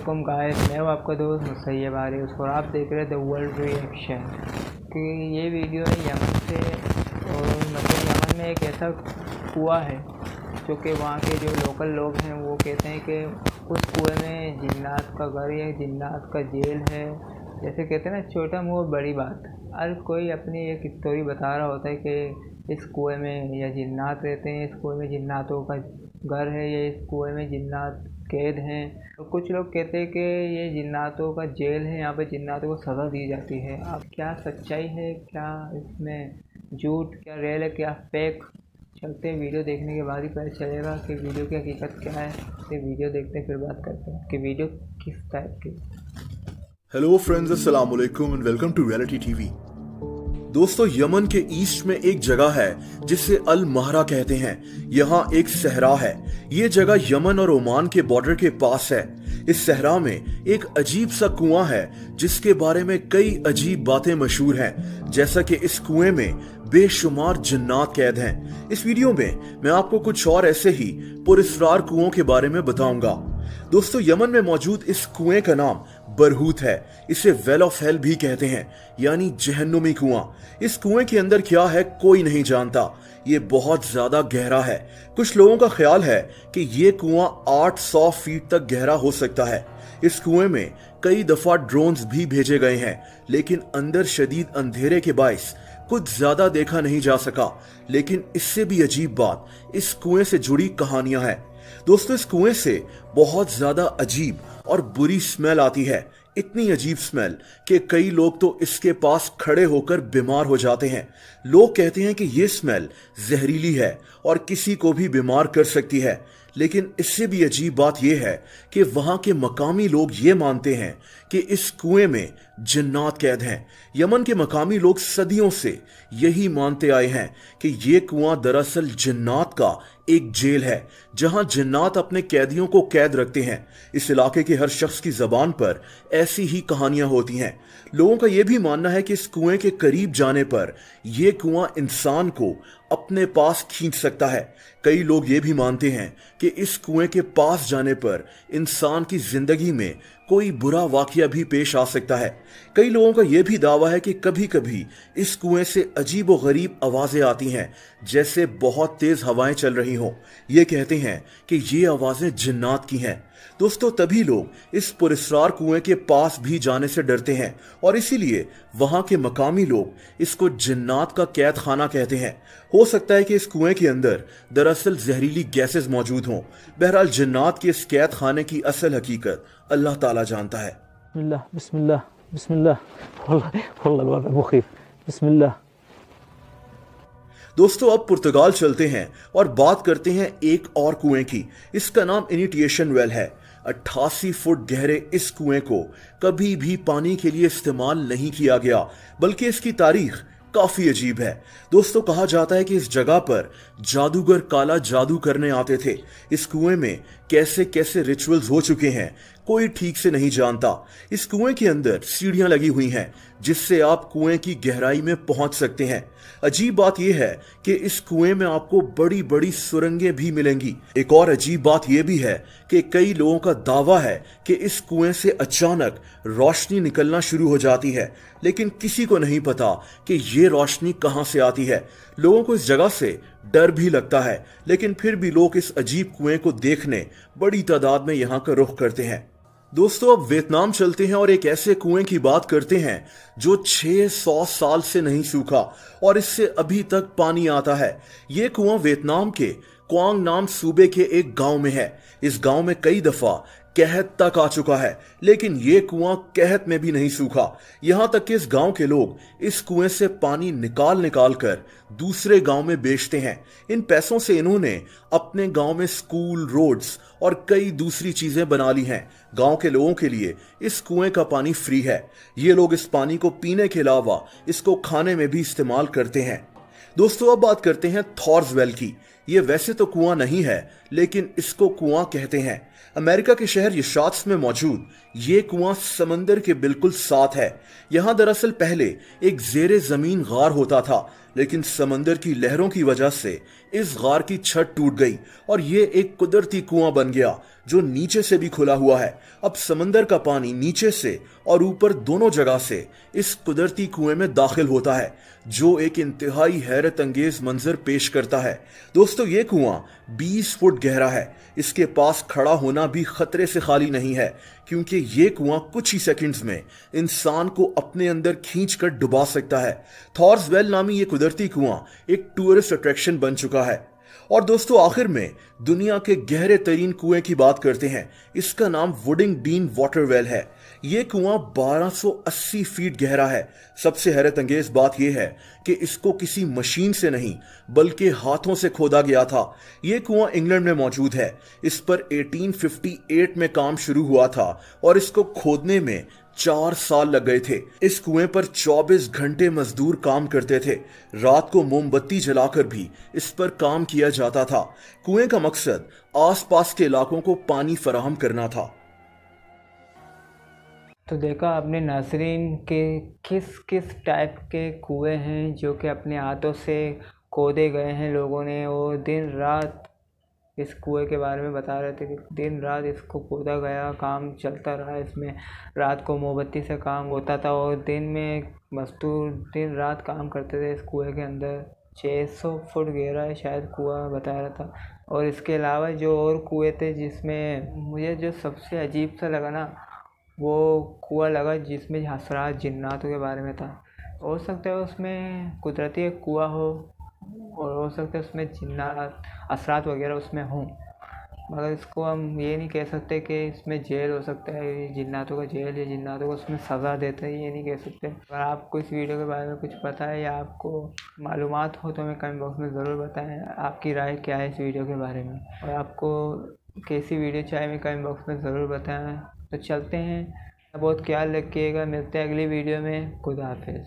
अस्सलामुअलैकुम गाइस, मैं हूं आपका दोस्त मुसैयब आरिफ और आप देख रहे थे वर्ल्ड रिएक्शन। कि ये वीडियो है यमन से, और मतलब यमन में एक ऐसा कुआं है जो कि वहाँ के जो लोकल लोग हैं वो कहते हैं कि उस कुएं में जिन्नात का घर या जिन्नात का जेल है। जैसे कहते हैं ना, छोटा मुँह बड़ी बात। हर कोई अपनी एक स्टोरी बता रहा होता है कि इस कुएं में या जिन्नात रहते हैं, इस कुएं में जिन्नातों का घर है, या इस कुएं में जिन्नात कैद हैं। तो कुछ लोग कहते हैं कि ये जिन्नातों का जेल है, यहाँ पे जिन्नातों को सज़ा दी जाती है। अब क्या सच्चाई है, क्या इसमें झूठ, क्या रियल है, क्या फेक, चलते हैं। वीडियो देखने के बाद ही पता चलेगा कि वीडियो की हकीकत क्या है। तो वीडियो देखते हैं, फिर बात करते हैं कि वीडियो किस टाइप की। हेलो फ्रेंड्स, अस्सलाम वालेकुम and welcome to reality TV. दोस्तों, यमन के ईस्ट में एक जगह है जिसे अल महरा कहते हैं। यहाँ एक सहरा है। ये जगह यमन और ओमान के बॉर्डर के पास है। इस सहरा में एक अजीब सा कुआं है जिसके बारे में कई अजीब बातें मशहूर हैं, जैसा कि इस कुएं में बेशुमार जिन्नात कैद हैं। इस वीडियो में मैं आपको कुछ और ऐसे ही पुरस्रार कुओं के बारे में बताऊंगा। दोस्तों, यमन में मौजूद इस कुएं का नाम बरहूत है। इसे वेल ऑफ हेल भी कहते हैं, यानी जहन्नुमी कुआं। इस कुएं के अंदर क्या है कोई नहीं जानता। ये बहुत ज्यादा गहरा है। कुछ लोगों का ख्याल है कि ये कुआं 800 फीट तक गहरा हो सकता है। इस कुएं में कई दफा ड्रोन्स भी भेजे गए हैं, लेकिन अंदर शदीद अंधेरे के बायस कुछ ज्यादा देखा नहीं जा सका। लेकिन इससे भी अजीब बात, इस कुएं से जुड़ी कहानियां हैं। दोस्तों, इस कुएं से बहुत ज्यादा अजीब और बुरी स्मेल आती है। इतनी अजीब स्मेल कि कई लोग तो इसके पास खड़े होकर बीमार हो जाते हैं। लोग कहते हैं कि यह स्मेल जहरीली है और किसी को भी बीमार कर सकती है। लेकिन इससे भी अजीब बात यह है कि वहां के मकामी लोग ये मानते हैं कि इस कुएं में जिन्नात कैद हैं। यमन के मकामी लोग सदियों से यही मानते आए हैं कि यह कुआं दरअसल जिन्नात का एक जेल है, जहां जिन्नात अपने कैदियों को कैद रखते हैं। इस इलाके के हर शख्स की जबान पर ऐसी ही कहानियां होती हैं। लोगों का यह भी मानना है कि इस कुएं के करीब जाने पर यह कुआं इंसान को अपने पास खींच सकता है। कई लोग ये भी मानते हैं कि इस कुएं के पास जाने पर इंसान की जिंदगी में कोई बुरा वाकया भी पेश आ सकता है। कई लोगों का यह भी दावा है कि कभी कभी इस कुएं से अजीब व गरीब आवाजें आती हैं, जैसे बहुत तेज हवाएं चल रही हों। ये कहते हैं कि ये आवाजें जिन्नात की हैं। दोस्तों, तभी लोग इस पुरस्रार कुएं के पास भी जाने से डरते हैं और इसीलिए वहां के मकामी लोग इसको जिन्नात का कैद खाना कहते हैं। हो सकता है कि इस कुएं के अंदर दरअसल जहरीली गैसेस मौजूद हों। बहरहाल, जिन्नात के इस कैद खाने की असल हकीकत अल्लाह ताला जानता है। बिस्मिल्लाह बिस्मिल्लाह बिस्मिल्लाह, वल्लाह मुखीफ, बिस्मिल्लाह। दोस्तों, अब पुर्तगाल चलते हैं और बात करते हैं एक और कुएं की। इसका नाम इनिटिएशन वेल है। 88 फुट गहरे इस कुएं को कभी भी पानी के लिए इस्तेमाल नहीं किया गया, बल्कि इसकी तारीख काफी अजीब है। दोस्तों, कहा जाता है कि इस जगह पर जादूगर काला जादू करने आते थे। इस कुएं में कैसे कैसे रिचुअल्स हो चुके हैं कोई ठीक से नहीं जानता। इस कुएं के अंदर सीढ़ियां लगी हुई हैं जिससे आप कुएं की गहराई में पहुंच सकते हैं। अजीब बात यह है कि इस कुएं में आपको बड़ी बड़ी सुरंगें भी मिलेंगी। एक और अजीब बात यह भी है कि कई लोगों का दावा है कि इस कुएं से अचानक रोशनी निकलना शुरू हो जाती है, लेकिन किसी को नहीं पता कि ये रोशनी कहां से आती है। लोगों को इस जगह से डर भी लगता है, लेकिन फिर भी लोग इस अजीब कुएं को देखने बड़ी तादाद में यहां का रुख करते हैं। दोस्तों, अब वियतनाम चलते हैं और एक ऐसे कुएं की बात करते हैं जो 600 साल से नहीं सूखा और इससे अभी तक पानी आता है। यह कुआं वियतनाम के क्वांग नाम सूबे के एक गांव में है। इस गांव में कई दफा कहत तक आ चुका है, लेकिन ये कुआं कहत में भी नहीं सूखा। यहां तक कि इस गांव के लोग इस कुएं से पानी निकाल निकाल कर दूसरे गांव में बेचते हैं। इन पैसों से इन्होंने अपने गांव में स्कूल, रोड्स और कई दूसरी चीजें बना ली हैं। गांव के लोगों के लिए इस कुएं का पानी फ्री है। ये लोग इस पानी को पीने के अलावा इसको खाने में भी इस्तेमाल करते हैं। दोस्तों, अब बात करते हैं थॉर्स वेल की। ये वैसे तो कुआं नहीं है, लेकिन इसको कुआं कहते हैं। अमेरिका के शहर यशात्स में मौजूद ये कुआं समंदर के बिल्कुल साथ है। यहां दरअसल पहले एक जेरे जमीन गार होता था, लेकिन समंदर की लहरों की वजह से इस गार की छत टूट गई और ये एक कुदरती कुआं बन गया। जो नीचे से भी खुला हुआ है। अब समंदर का पानी नीचे से और ऊपर दोनों जगह से इस कुदरती कुएं में दाखिल होता है, जो एक इंतहाई हैरत अंगेज मंजर पेश करता है। दोस्तों, ये कुआं 20 फुट गहरा है। इसके पास खड़ा होना भी खतरे से खाली नहीं है, क्योंकि ये कुआं कुछ ही सेकंड्स में इंसान को अपने अंदर खींचकर डुबा सकता है। थॉर्स वेल नामी ये कुदरती कुआं एक टूरिस्ट अट्रैक्शन बन चुका है। और दोस्तों, आखिर में दुनिया के गहरे तरीन कुएं की बात करते हैं। इसका नाम वुडिंग डीन वाटर वेल है। ये कुआं 1280 फीट गहरा है। सबसे हैरत अंगेज बात यह है कि इसको किसी मशीन से नहीं बल्कि हाथों से खोदा गया था। ये कुआं इंग्लैंड में मौजूद है। इस पर 1858 में काम शुरू हुआ था और इसको खोदने में 4 साल लग गए थे। इस कुएं पर 24 घंटे मजदूर काम करते थे। रात को मोमबत्ती जलाकर भी इस पर काम किया जाता था। कुएं का मकसद आसपास के इलाकों को पानी फराहम करना था। तो देखा आपने नाज़रीन के किस किस टाइप के कुएं हैं जो कि अपने हाथों से खोदे गए हैं लोगों ने, और दिन रात इस कुएं के बारे में बता रहे थे कि दिन रात इसको खोदा गया, काम चलता रहा। इसमें रात को मोमबत्ती से काम होता था और दिन में मजदूर दिन रात काम करते थे इस कुएं के अंदर। 600 फुट गहरा है शायद कुआं बता रहा था। और इसके अलावा जो और कुएं थे, जिसमें मुझे जो सबसे अजीब सा लगा ना, वो कुआं लगा जिसमें हसरात जिन्नातों के बारे में था। हो सकता है उसमें कुदरती एक कुआं हो और हो सकता है उसमें जिन्नात असरात वगैरह उसमें हों, मगर इसको हम ये नहीं कह सकते कि इसमें जेल हो सकता है, जिन्नातों का जेल या जिन्नातों को उसमें सज़ा देते हैं, ये नहीं कह सकते। अगर आपको इस वीडियो के बारे में कुछ पता है या आपको मालूमात हो तो हमें कमेंट बॉक्स में ज़रूर बताएं आपकी राय क्या है इस वीडियो के बारे में, और आपको कैसी वीडियो चाहिए हमें कमेंट बॉक्स में ज़रूर बताएं। तो चलते हैं, बहुत ख्याल रखिएगा, मिलते हैं अगली वीडियो में। खुदा हाफिज़।